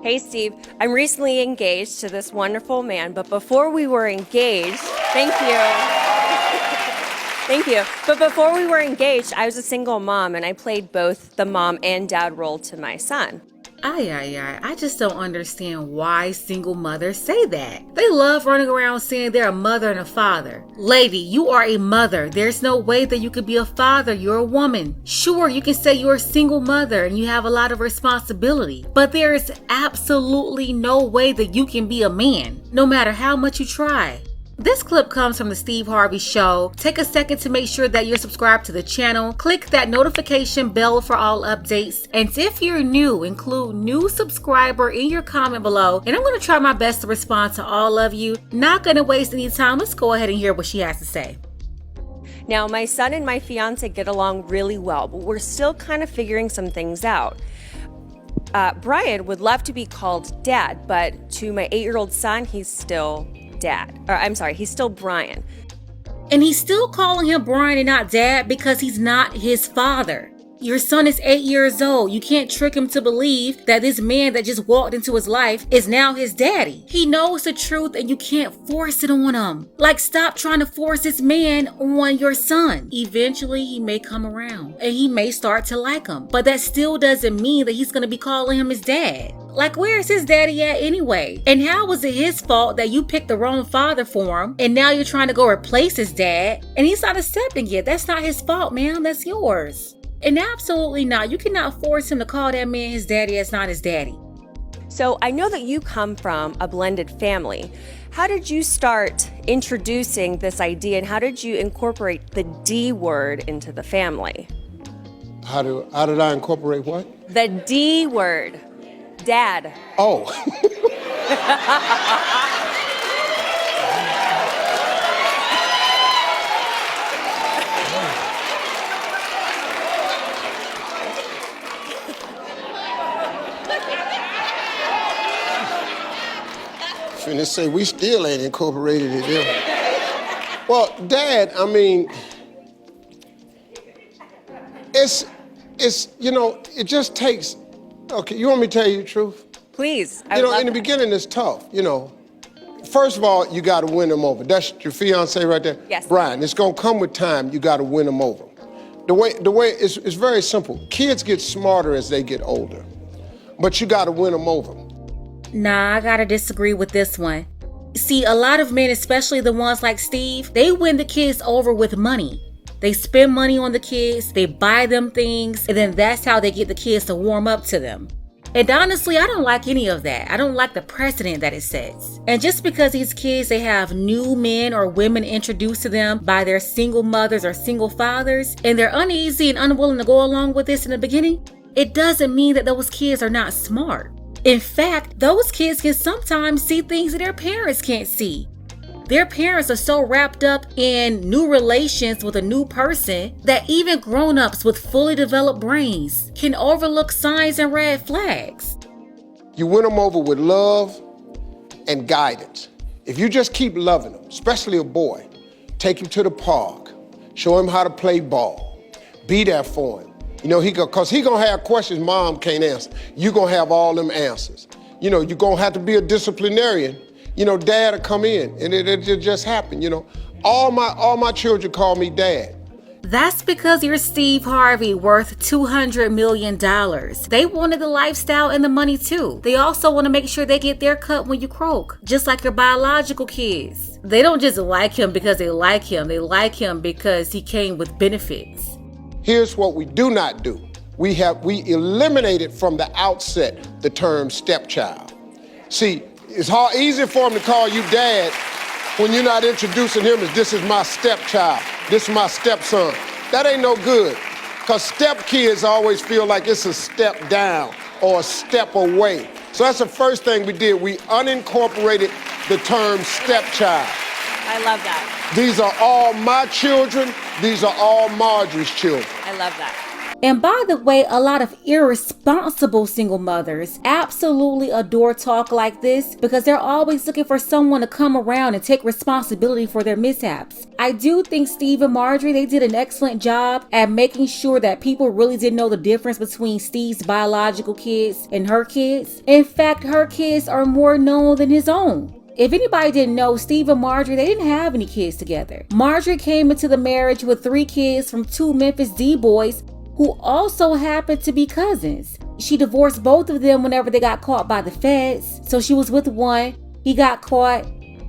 Hey, Steve. I'm recently engaged to this wonderful man, but before we were engaged, thank you. Thank you. But before we were engaged, I was a single mom, and I played both the mom and dad role to my son. I just don't understand why single mothers say that. They love running around saying they're a mother and a father. Lady, you are a mother. There's no way that you could be a father. You're a woman. Sure, you can say you're a single mother and you have a lot of responsibility, but there is absolutely no way that you can be a man, no matter how much you try. This clip comes from the Steve Harvey Show. Take a second to make sure that you're subscribed to the channel. Click that notification bell for all updates. And if you're new, include new subscriber in your comment below. And I'm going to try my best to respond to all of you. Not going to waste any time. Let's go ahead and hear what she has to say. Now, my son and my fiance get along really well, but we're still kind of figuring some things out. Brian would love to be called Dad, but to my 8-year-old son, he's still Dad. Or I'm sorry, he's still Brian. And he's still calling him Brian and not Dad because he's not his father. Your son is 8 years old. You can't trick him to believe that this man that just walked into his life is now his daddy. He knows the truth and you can't force it on him. Like, stop trying to force this man on your son. Eventually, he may come around and he may start to like him. But that still doesn't mean that he's going to be calling him his dad. Like, where's his daddy at anyway? And how was it his fault that you picked the wrong father for him and now you're trying to go replace his dad and he's not accepting it? That's not his fault, ma'am. That's yours. And absolutely not. You cannot force him to call that man his daddy. That's not his daddy. So I know that you come from a blended family. How did you start introducing this idea and how did you incorporate the D word into the family? How did I incorporate what? The D word. Dad. Oh. Finna say we still ain't incorporated it there. Well, Dad, I mean, it's you know, it just takes. Okay, you want me to tell you the truth? Please. You know, in the beginning it's tough. You know, first of all, you got to win them over. That's your fiance right there. Yes. Brian, it's gonna come with time. You got to win them over. The way it's very simple. Kids get smarter as they get older, but you got to win them over. Nah, I gotta disagree with this one. See, a lot of men, especially the ones like Steve, they win the kids over with money. They spend money on the kids, they buy them things, and then that's how they get the kids to warm up to them. And honestly, I don't like any of that. I don't like the precedent that it sets. And just because these kids, they have new men or women introduced to them by their single mothers or single fathers, and they're uneasy and unwilling to go along with this in the beginning, it doesn't mean that those kids are not smart. In fact, those kids can sometimes see things that their parents can't see. Their parents are so wrapped up in new relations with a new person that even grown-ups with fully developed brains can overlook signs and red flags. You win them over with love and guidance. If you just keep loving them, especially a boy, take him to the park, show him how to play ball, be there for him. You know, cause he gonna have questions mom can't answer. You gonna have all them answers. You know, you gonna have to be a disciplinarian. You know, dad will come in and it just happened, you know. All my children call me dad. That's because you're Steve Harvey, worth $200 million. They wanted the lifestyle and the money too. They also want to make sure they get their cut when you croak, just like your biological kids. They don't just like him because they like him. They like him because he came with benefits. Here's what we do not do. We eliminated from the outset the term stepchild. See, it's easy for him to call you dad when you're not introducing him as this is my stepchild, this is my stepson. That ain't no good, because stepkids always feel like it's a step down or a step away. So that's the first thing we did. We unincorporated the term stepchild. I love that. These are all my children. These are all Marjorie's children. I love that. And by the way, a lot of irresponsible single mothers absolutely adore talk like this because they're always looking for someone to come around and take responsibility for their mishaps. I do think Steve and Marjorie, they did an excellent job at making sure that people really didn't know the difference between Steve's biological kids and her kids. In fact, her kids are more known than his own. If anybody didn't know, Steve and Marjorie, they didn't have any kids together. Marjorie came into the marriage with 3 kids from 2 Memphis D-boys who also happened to be cousins. She divorced both of them whenever they got caught by the feds. So she was with one, he got caught,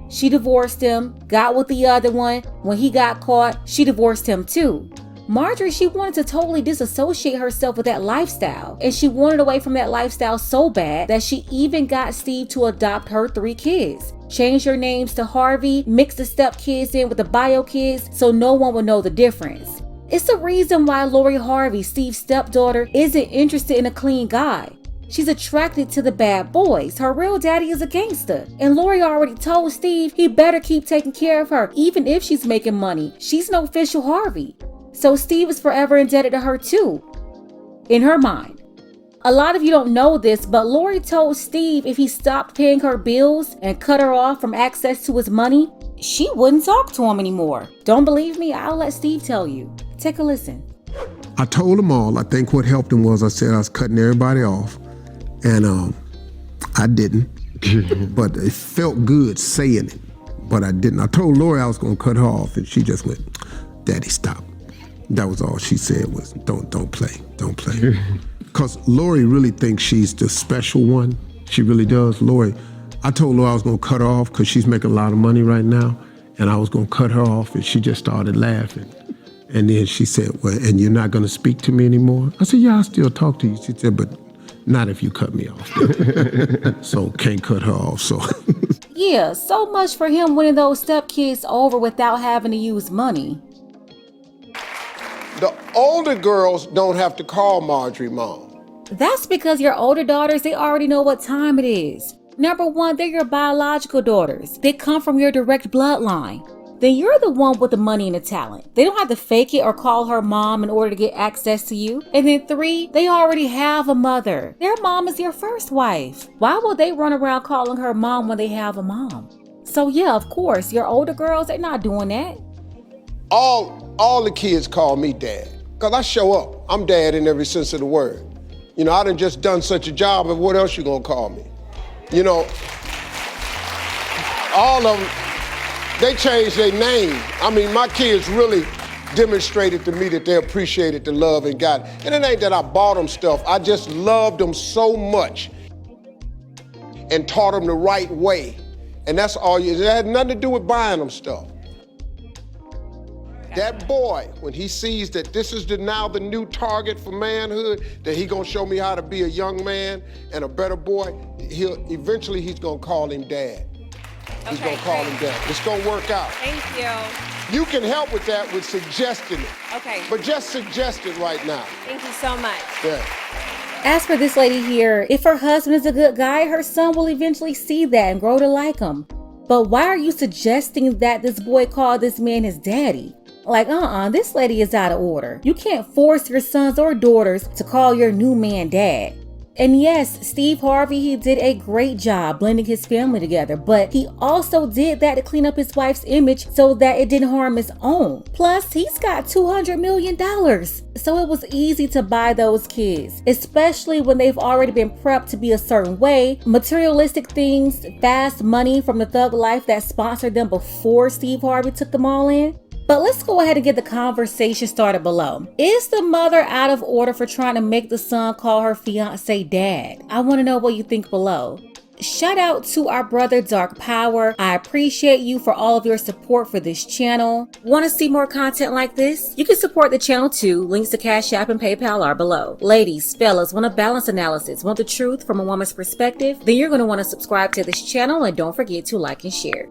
she divorced him, got with the other one. When he got caught, she divorced him too. Marjorie, she wanted to totally disassociate herself with that lifestyle. And she wanted away from that lifestyle so bad that she even got Steve to adopt her 3 kids. Changed her names to Harvey, mixed the stepkids in with the bio kids so no one would know the difference. It's the reason why Lori Harvey, Steve's stepdaughter, isn't interested in a clean guy. She's attracted to the bad boys. Her real daddy is a gangster. And Lori already told Steve he better keep taking care of her, even if she's making money. She's no official Harvey. So Steve is forever indebted to her too, in her mind. A lot of you don't know this, but Lori told Steve if he stopped paying her bills and cut her off from access to his money, she wouldn't talk to him anymore. Don't believe me? I'll let Steve tell you. Take a listen. I told them all. I think what helped them was I said I was cutting everybody off, and I didn't. But it felt good saying it, but I didn't. I told Lori I was going to cut her off, and she just went, "Daddy, stop." That was all she said was, don't play. Because Lori really thinks she's the special one. She really does. Lori, I told Lori I was going to cut her off because she's making a lot of money right now, and I was going to cut her off, and she just started laughing. And then she said, "Well, and you're not going to speak to me anymore?" I said, "Yeah, I'll still talk to you." She said, "But not if you cut me off." So can't cut her off, so. Yeah, so much for him winning those stepkids over without having to use money. The older girls don't have to call Marjorie mom. That's because your older daughters, they already know what time it is. Number one, they're your biological daughters. They come from your direct bloodline. Then you're the one with the money and the talent. They don't have to fake it or call her mom in order to get access to you. And then 3, they already have a mother. Their mom is your first wife. Why would they run around calling her mom when they have a mom? So yeah, of course, your older girls, they're not doing that. All the kids call me dad, because I show up. I'm dad in every sense of the word. You know, I done just done such a job, of what else you gonna call me? You know, all of them, they changed their name. I mean, my kids really demonstrated to me that they appreciated the love and got it. And it ain't that I bought them stuff. I just loved them so much and taught them the right way. And that's all it had nothing to do with buying them stuff. That boy, when he sees that this is now the new target for manhood, that he gonna show me how to be a young man and a better boy, eventually he's gonna call him dad. He's gonna call him dad. It's gonna work out. Thank you. You can help with that with suggesting it. Okay. But just suggest it right now. Thank you so much. Yeah. As for this lady here, if her husband is a good guy, her son will eventually see that and grow to like him. But why are you suggesting that this boy call this man his daddy? Like, this lady is out of order. You can't force your sons or daughters to call your new man dad. And yes, Steve Harvey, he did a great job blending his family together, but he also did that to clean up his wife's image so that it didn't harm his own. Plus, he's got $200 million. So it was easy to buy those kids, especially when they've already been prepped to be a certain way. Materialistic things, fast money from the thug life that sponsored them before Steve Harvey took them all in. But let's go ahead and get the conversation started below. Is the mother out of order for trying to make the son call her fiancé dad? I want to know what you think below. Shout out to our brother Dark Power. I appreciate you for all of your support for this channel. Want to see more content like this? You can support the channel too. Links to Cash App and PayPal are below. Ladies, fellas, want a balanced analysis, want the truth from a woman's perspective? Then you're going to want to subscribe to this channel and don't forget to like and share.